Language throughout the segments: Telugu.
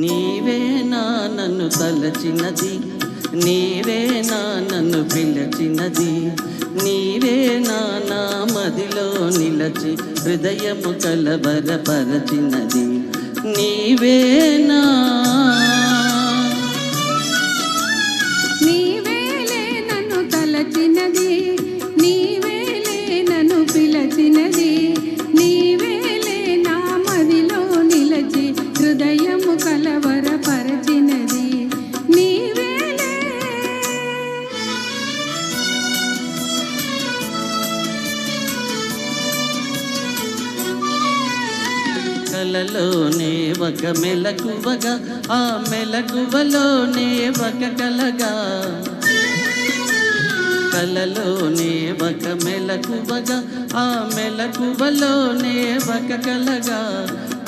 నీవేనా నన్ను తలచినది, నీవేనా నన్ను పిలచినది, నీవేనా నా మదిలో నిలచి హృదయము కలవరపరచినది, నీవేనా నీవేలే నన్ను తలచినది, నీవేలే నన్ను పిలచినది, నీవేలే నా మదిలో నిలచి హృదయము కలవరపరచినది, నీవేలే. కలలోనే ఒక మెలకువగా, ఆ మెలకువలోనే ఒక కలగా, కలలోనే ఒక మెలకువగా, ఆ మెలకువలోనే ఒక కలగా,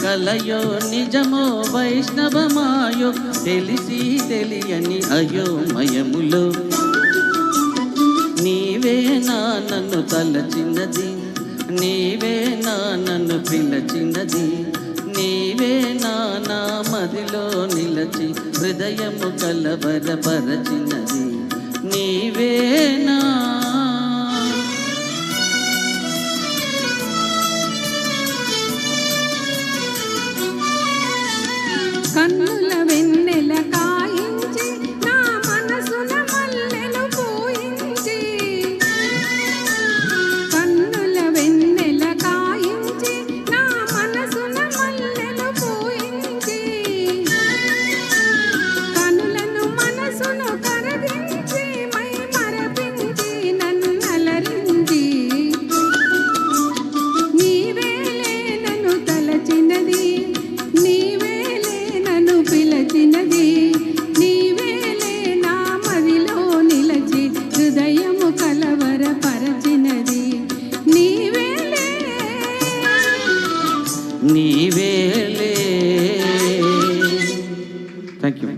కలయో నిజమో వైష్ణవమాయో తెలిసి తెలియని అయోమయములో నీవేనా నన్ను తలచినది, నీవేనా నన్ను పిలచినది, నీవేనా నా మదిలో నిలచి హృదయము కలవరపరచినది, నీవేనా. కన్నుల వెన్నెల కాయించి నా మనసున మల్లెలు పూయించి, కన్నుల వెన్నెల కాయించి నా మనసున మల్లెలు పూయించి, కనులను మనసును కరగించి మై మరపించి నన్నలరించి, నీవేలే నన్ను తలచినది, నీవేలే నన్ను పిలచినది, నీవేలే నా మదిలో నిలచి హృదయము కలవరపరచినది, నీవేలే. నీవేలే. Thank you.